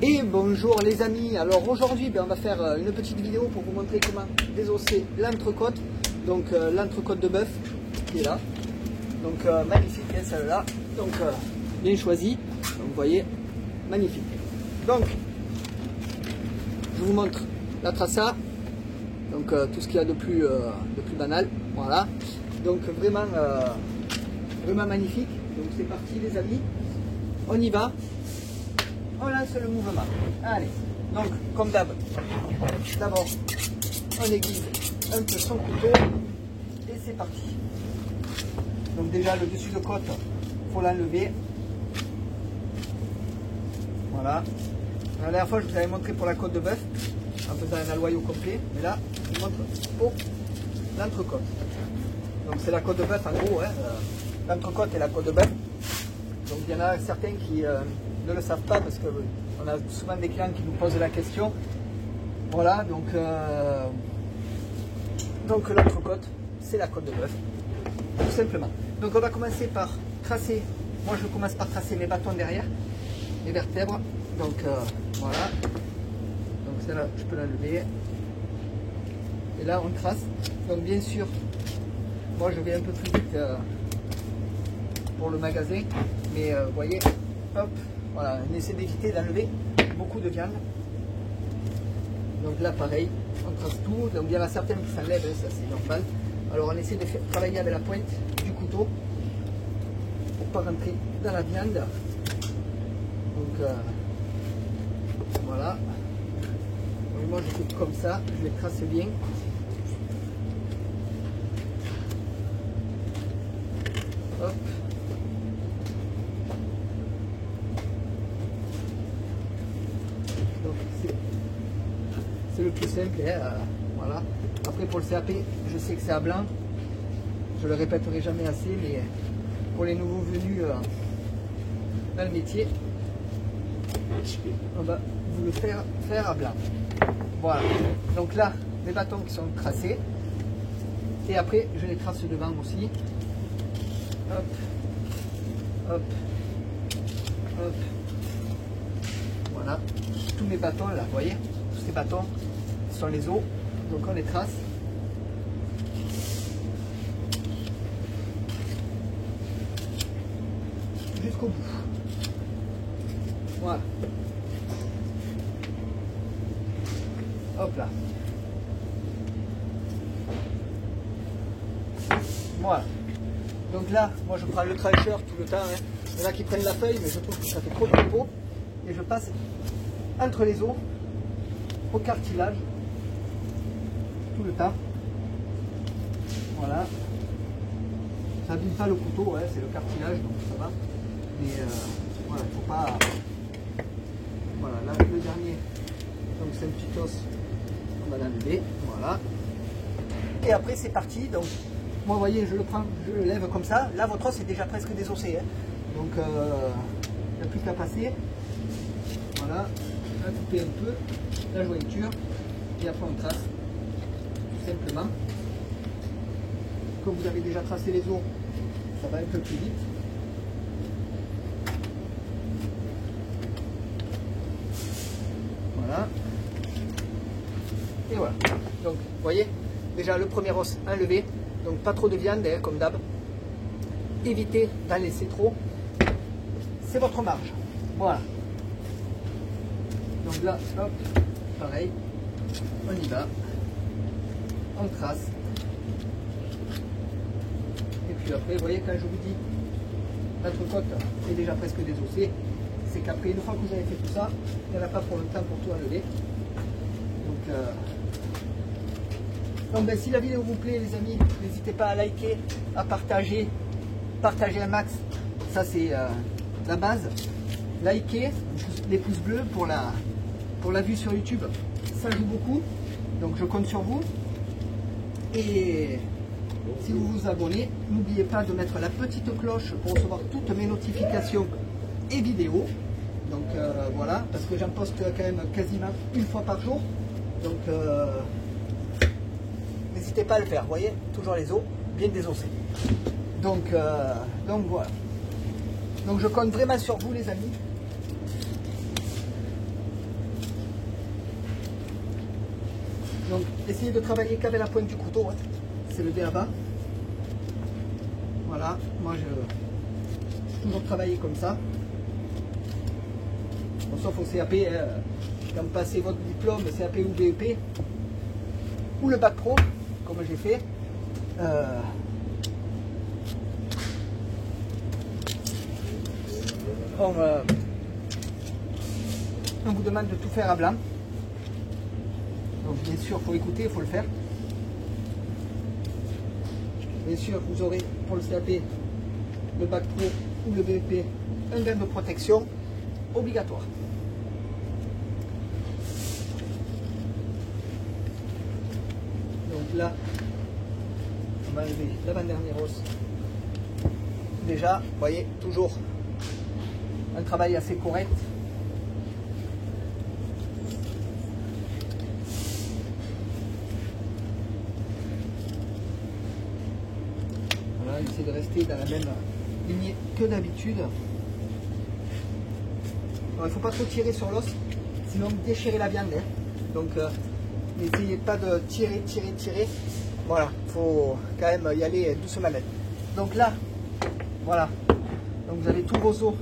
Et bonjour les amis, alors aujourd'hui on va faire une petite vidéo pour vous montrer comment désosser l'entrecôte. Donc l'entrecôte de bœuf qui est là, donc magnifique hein, celle-là, donc bien choisi, donc vous voyez, magnifique. Donc je vous montre la traça, donc tout ce qu'il y a de plus banal, voilà, donc vraiment magnifique. Donc c'est parti les amis, on y va. On lance le mouvement. Allez, donc comme d'abord on aiguise un peu son couteau et c'est parti. Donc déjà le dessus de côte, il faut l'enlever. Voilà. La dernière fois je vous avais montré pour la côte de bœuf en faisant un aloyau complet, mais là je vous montre pour l'entrecôte. Donc c'est la côte de bœuf en gros, hein, l'entrecôte et la côte de bœuf. Donc il y en a certains qui ne le savent pas parce qu'on a souvent des clients qui nous posent la question. Voilà, donc l'entrecôte, c'est la côte de bœuf, tout simplement. Donc on va commencer par tracer, moi je commence par tracer mes bâtons derrière, les vertèbres. Donc voilà, donc celle-là je peux l'enlever. Et là on trace, donc bien sûr, moi je vais un peu plus vite pour le magasin, mais vous voyez, hop. Voilà, on essaie d'éviter d'enlever beaucoup de viande. Donc là pareil, on trace tout. Donc il y en a certaines qui s'enlèvent, ça c'est normal. Alors on essaie de travailler avec la pointe du couteau pour pas rentrer dans la viande. Donc voilà. Donc, moi je fais comme ça, je les trace bien. Hop. C'est le plus simple, voilà. Après pour le CAP, je sais que c'est à blanc, je le répéterai jamais assez, mais pour les nouveaux venus dans le métier, on va vous le faire à blanc. Voilà, donc là, les bâtons qui sont tracés, et après je les trace devant aussi. Hop, hop, hop. Voilà, tous mes bâtons là, vous voyez, tous ces bâtons sont les os, donc on les trace. Jusqu'au bout. Voilà. Hop là. Voilà. Donc là, moi je prends le trancheur tout le temps. Hein. Il y en a qui prennent la feuille, mais je trouve que ça fait trop de peau. Et je passe entre les os au cartilage tout le temps. Voilà. Ça n'abîme pas le couteau, hein, c'est le cartilage, donc ça va. Mais voilà, il ne faut pas. Voilà, là le dernier, donc c'est un petit os, on va l'enlever. Voilà. Et après c'est parti. Donc moi vous voyez, je le prends, je le lève comme ça. Là votre os est déjà presque désossé. Hein. Donc il n'y a plus qu'à passer. Voilà, à couper un peu la jointure et après on trace tout simplement. Comme vous avez déjà tracé les os, ça va un peu plus vite. Voilà. Et voilà. Donc vous voyez, déjà le premier os enlevé, donc pas trop de viande hein, comme d'hab. Évitez d'en laisser trop. C'est votre marge. Voilà. Donc là, hop, pareil, on y va, on trace. Et puis après, vous voyez, quand je vous dis, l'entrecôte est déjà presque désossée, c'est qu'après, une fois que vous avez fait tout ça, il n'y en a pas pour le temps pour tout enlever. Donc ben, si la vidéo vous plaît, les amis, n'hésitez pas à liker, à partager un max, ça c'est la base. Likez, les pouces bleus pour la vue sur YouTube, ça joue beaucoup, donc je compte sur vous. Et si vous vous abonnez, n'oubliez pas de mettre la petite cloche pour recevoir toutes mes notifications et vidéos. Donc voilà, parce que j'en poste quand même quasiment une fois par jour. Donc n'hésitez pas à le faire, vous voyez, toujours les os bien désossés. Donc voilà. Donc je compte vraiment sur vous les amis. Donc essayez de travailler qu'avec la pointe du couteau, hein. C'est le B.A.B.A. Voilà, moi je toujours travailler comme ça. Bon, sauf au CAP, quand vous passez votre diplôme, CAP ou BEP, ou le bac pro, comme j'ai fait. On vous demande de tout faire à blanc. Donc bien sûr, il faut écouter, il faut le faire. Bien sûr, vous aurez pour le CAP, le bac pro ou le BEP, un gant de protection obligatoire. Donc là, on va enlever l'avant-dernière os. Déjà, vous voyez, toujours un travail assez correct. Voilà, essayez de rester dans la même lignée que d'habitude. Il ne faut pas trop tirer sur l'os, sinon vous déchirez la viande. Hein. Donc n'essayez pas de tirer. Voilà, il faut quand même y aller doucement. Donc là, voilà. Donc vous avez tous vos os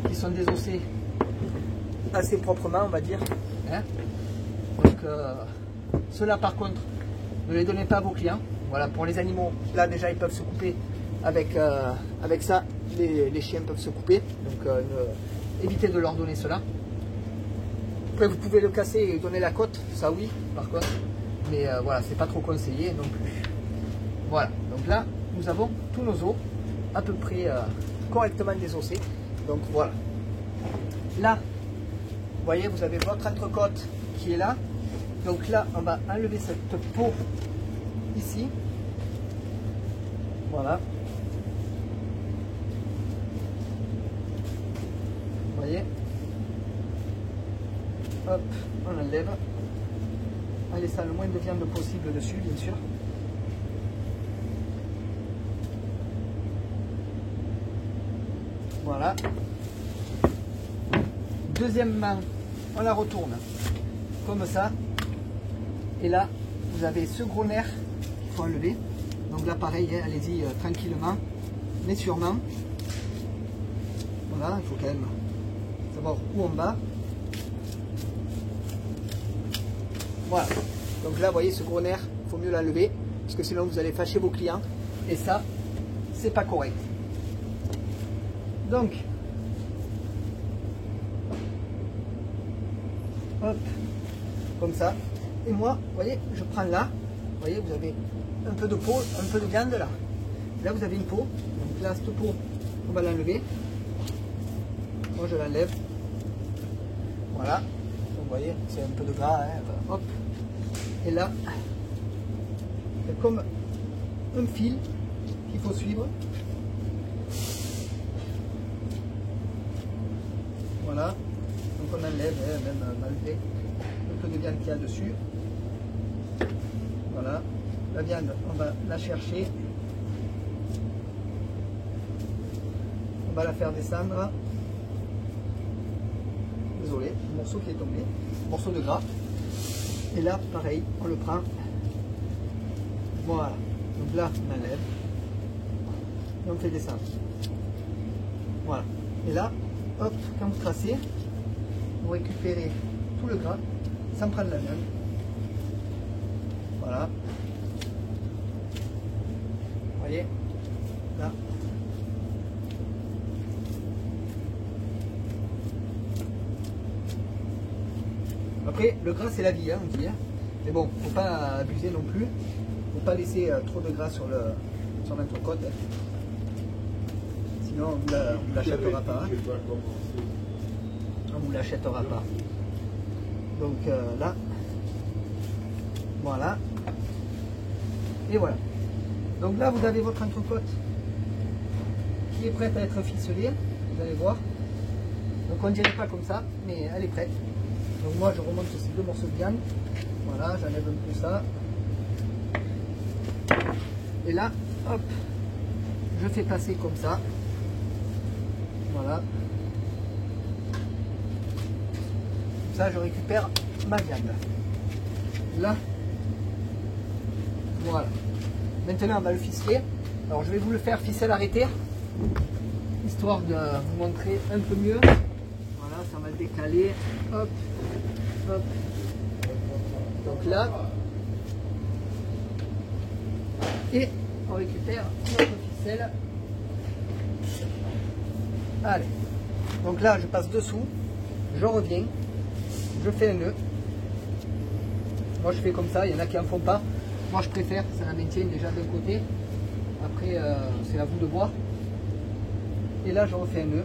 qui sont désossés assez proprement, on va dire. Hein. Donc ceux-là par contre, ne les donnez pas à vos clients. Voilà, pour les animaux, là déjà ils peuvent se couper avec ça, les chiens peuvent se couper. Donc évitez de leur donner cela. Après vous pouvez le casser et donner la côte, ça oui par contre. Mais voilà, c'est pas trop conseillé non plus. Voilà, donc là nous avons tous nos os à peu près correctement désossés. Donc voilà. Là, vous voyez, vous avez votre entrecôte qui est là. Donc là, on va enlever cette peau ici. Voilà. Vous voyez. Hop, on enlève. En laissant le moins de viande possible dessus, bien sûr. Voilà. Deuxièmement, on la retourne comme ça. Et là, vous avez ce gros nerf qu'il faut enlever. Donc là, pareil, hein, allez-y tranquillement, mais sûrement. Voilà, il faut quand même savoir où on va. Voilà. Donc là, vous voyez, ce gros nerf, il faut mieux l'enlever, parce que sinon vous allez fâcher vos clients. Et ça, c'est pas correct. Donc, hop, comme ça. Et moi, vous voyez, je prends là. Vous voyez, vous avez un peu de peau, un peu de viande là. Là, vous avez une peau. Donc là, cette peau, on va l'enlever. Moi, je l'enlève. Voilà. Donc, vous voyez, c'est un peu de gras. Hein. Hop. Et là, c'est comme un fil qu'il faut suivre. Voilà. Donc, on enlève, hein, même malgré un peu de viande qu'il y a dessus. Voilà, la viande, on va la chercher. On va la faire descendre. Désolé, le morceau qui est tombé. Morceau de gras. Et là, pareil, on le prend. Voilà. Donc là, on enlève. Et on fait descendre. Voilà. Et là, hop, quand vous tracez, vous récupérez tout le gras sans prendre la viande. Voilà. Vous voyez, là. Après, le gras c'est la vie, hein, on dit. Hein. Mais bon, faut pas abuser non plus. Faut pas laisser trop de gras sur l'entrecôte. Hein. Sinon, on ne l'achètera pas. Hein. On ne vous l'achètera pas. Donc là, voilà. Et voilà. Donc là, vous avez votre entrecôte qui est prête à être ficelée. Vous allez voir. Donc on ne dirait pas comme ça, mais elle est prête. Donc moi, je remonte ces deux morceaux de viande. Voilà, j'enlève un peu ça. Et là, hop, je fais passer comme ça. Voilà. Comme ça, je récupère ma viande. là. Voilà. Maintenant, on va le ficeler. Alors, je vais vous le faire ficelle arrêtée, histoire de vous montrer un peu mieux. Voilà, ça va le décaler. Hop, hop. Donc là, et on récupère notre ficelle. Allez. Donc là, je passe dessous, je reviens, je fais un nœud. Moi, je fais comme ça. Il y en a qui en font pas. Moi, je préfère. Ça la maintient déjà d'un côté. Après, c'est à vous de voir. Et là, je refais un nœud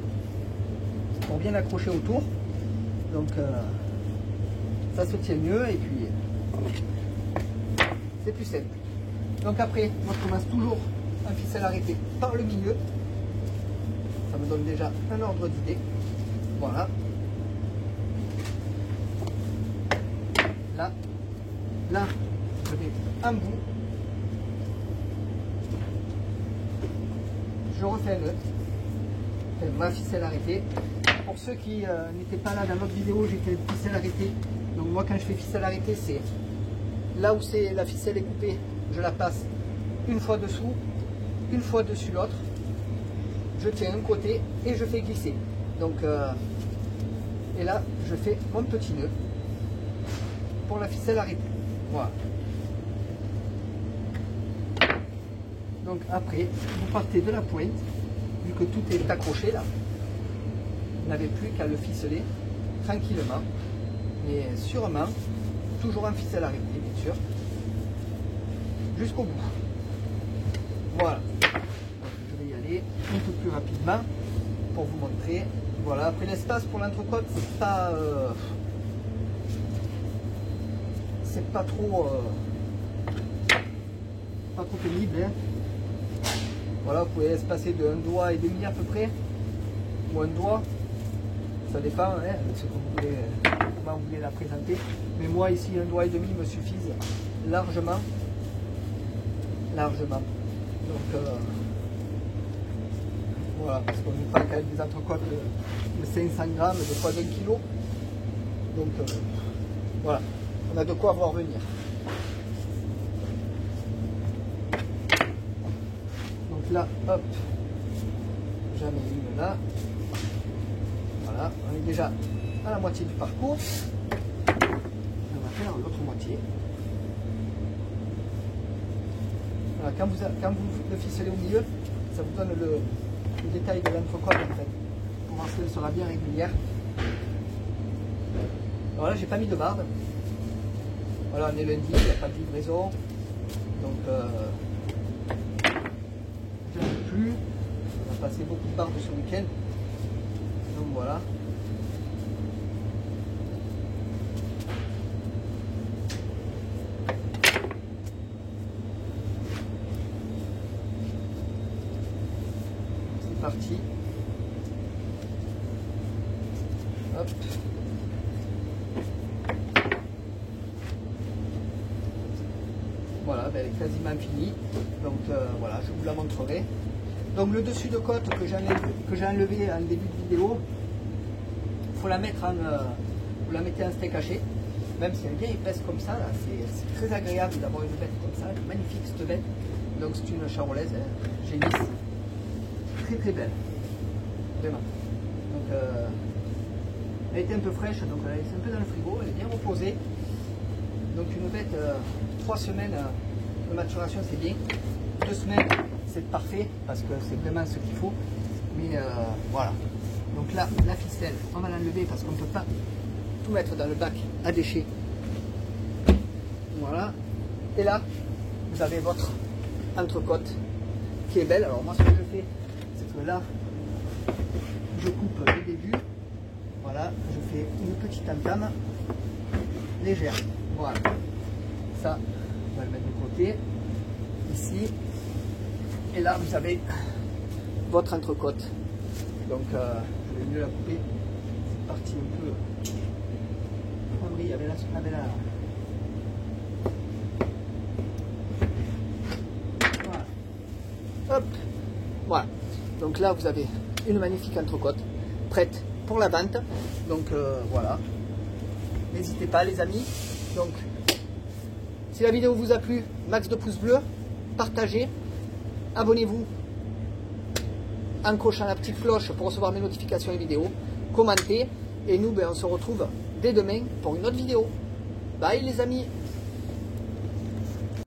pour bien accrocher autour. Donc, ça se tient mieux et puis c'est plus simple. Donc après, moi, je commence toujours un ficelle arrêté par le milieu. Ça me donne déjà un ordre d'idée. Voilà. Là, je vais un bout. Je refais un nœud. Ma ficelle arrêtée. Pour ceux qui n'étaient pas là dans l'autre vidéo, j'ai fait une ficelle arrêtée. Donc moi, quand je fais ficelle arrêtée, c'est là où la ficelle est coupée, je la passe une fois dessous, une fois dessus l'autre. Je tiens un côté et je fais glisser. Donc, et là, je fais mon petit nœud pour la ficelle arrêtée. Voilà. Donc après, vous partez de la pointe, vu que tout est accroché là. Vous n'avez plus qu'à le ficeler tranquillement, mais sûrement, toujours en ficelle arrêtée, bien sûr, jusqu'au bout. Voilà. Je vais y aller un peu plus rapidement pour vous montrer. Voilà. Après, l'espace pour l'entrecôte, c'est pas trop pénible, hein. Voilà, vous pouvez espacer de 1 doigt et demi à peu près, ou 1 doigt, ça dépend, hein, comment vous voulez la présenter. Mais moi ici, 1 doigt et demi me suffisent largement. Donc voilà, parce qu'on nous parle quand même des entrecôtes de 500 grammes, de fois 1 kg. Donc voilà, on a de quoi voir venir. Là, hop, j'en ai une là. Voilà, on est déjà à la moitié du parcours. On va faire l'autre moitié. Voilà, quand vous le ficelez au milieu, ça vous donne le détail de l'entrecôte en fait, pour voir si elle sera bien régulière. Alors là, j'ai pas mis de barbe. Voilà, on est lundi, il n'y a pas de livraison. Donc, plus. On a passé beaucoup de barbe ce week-end. Donc voilà. C'est parti. Hop. Voilà, ben elle est quasiment finie. Donc voilà, je vous la montrerai. Donc le dessus de côte que j'ai enlevé en début de vidéo, il faut la mettre vous la mettez en steak haché, même si elle est bien épaisse comme ça, c'est très agréable d'avoir une bête comme ça, une magnifique cette bête. Donc c'est une charolaise, hein, génisse, très très belle, vraiment. Donc elle était un peu fraîche, donc elle est un peu dans le frigo, elle est bien reposée. Donc une bête, 3 semaines de maturation c'est bien, 2 semaines c'est parfait parce que c'est vraiment ce qu'il faut. Mais voilà. Donc là, la ficelle, on va l'enlever parce qu'on ne peut pas tout mettre dans le bac à déchets. Voilà. Et là, vous avez votre entrecôte qui est belle. Alors moi, ce que je fais, c'est que là, je coupe le début. Voilà. Je fais une petite entame légère. Voilà. Ça, on va le mettre de côté. Ici. Et là, vous avez votre entrecôte. Donc, je vais mieux la couper. C'est parti un peu. Il y avait là. Voilà. Hop. Voilà. Donc là, vous avez une magnifique entrecôte prête pour la vente. Donc, voilà. N'hésitez pas, les amis. Donc, Si la vidéo vous a plu, max de pouces bleus, partagez, abonnez-vous en cochant la petite cloche pour recevoir mes notifications et vidéos, commentez, et nous on se retrouve dès demain pour une autre vidéo. Bye les amis.